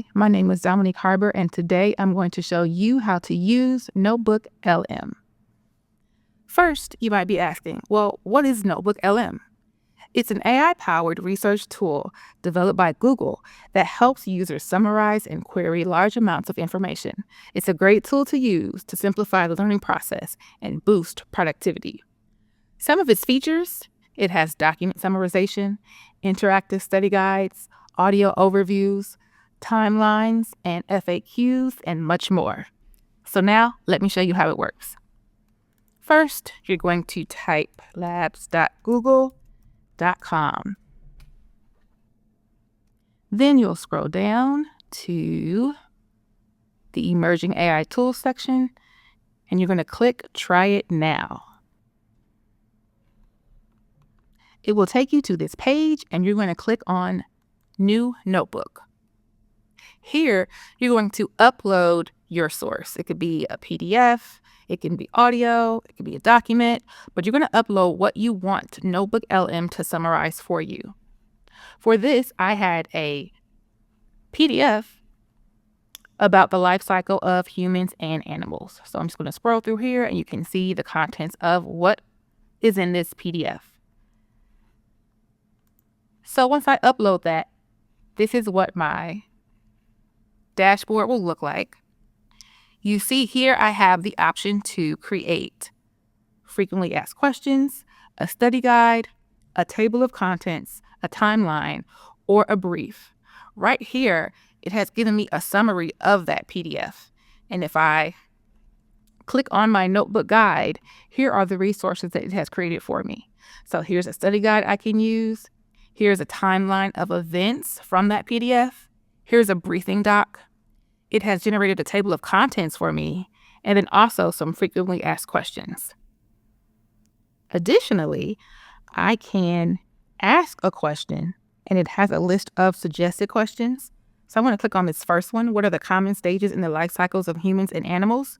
Hi, my name is Dominique Harbour, and today I'm going to show you how to use Notebook LM. First, you might be asking, well, what is Notebook LM? It's an AI-powered research tool developed by Google that helps users summarize and query large amounts of information. It's a great tool to use to simplify the learning process and boost productivity. Some of its features: it has document summarization, interactive study guides, audio overviews, timelines, and FAQs, and much more. So now, let me show you how it works. First, you're going to type labs.google.com. Then you'll scroll down to the Emerging AI Tools section, and you're going to click Try It Now. It will take you to this page, and you're going to click on New Notebook. Here, you're going to upload your source. It could be a PDF, it can be audio, it could be a document, but you're going to upload what you want Notebook LM to summarize for you. For this, I had a PDF about the life cycle of humans and animals. So I'm just going to scroll through here, and you can see the contents of what is in this PDF. So once I upload that, this is what my dashboard will look like. You see here I have the option to create frequently asked questions, a study guide, a table of contents, a timeline, or a brief. Right here, it has given me a summary of that PDF. And if I click on my notebook guide, here are the resources that it has created for me. So here's a study guide I can use. Here's a timeline of events from that PDF. Here's a briefing doc. It has generated a table of contents for me, and then also some frequently asked questions. Additionally, I can ask a question, and it has a list of suggested questions. So I'm going to click on this first one. What are the common stages in the life cycles of humans and animals?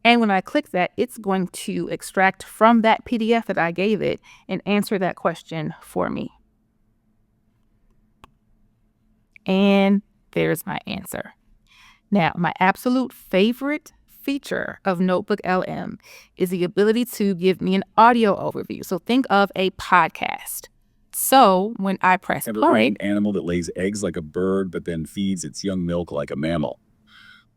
And when I click that, it's going to extract from that PDF that I gave it and answer that question for me. And there's my answer. Now, my absolute favorite feature of Notebook LM is the ability to give me an audio overview. So think of a podcast. So when I press play, an animal that lays eggs like a bird, but then feeds its young milk like a mammal.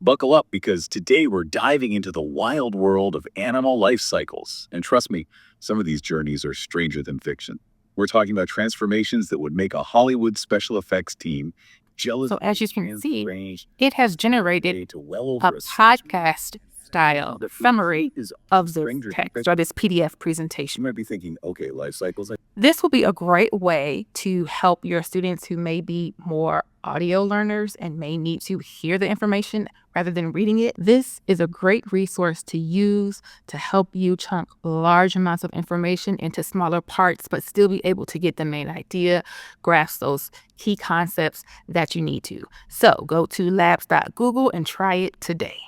Buckle up, because today we're diving into the wild world of animal life cycles. And trust me, some of these journeys are stranger than fiction. We're talking about transformations that would make a Hollywood special effects team jealous. So as you can see, it has generated a podcast style summary of the text or this PDF presentation. You might be thinking, okay, life cycles. This will be a great way to help your students who may be more audio learners and may need to hear the information rather than reading it. This is a great resource to use to help you chunk large amounts of information into smaller parts, but still be able to get the main idea, grasp those key concepts that you need to. So go to labs.google and try it today.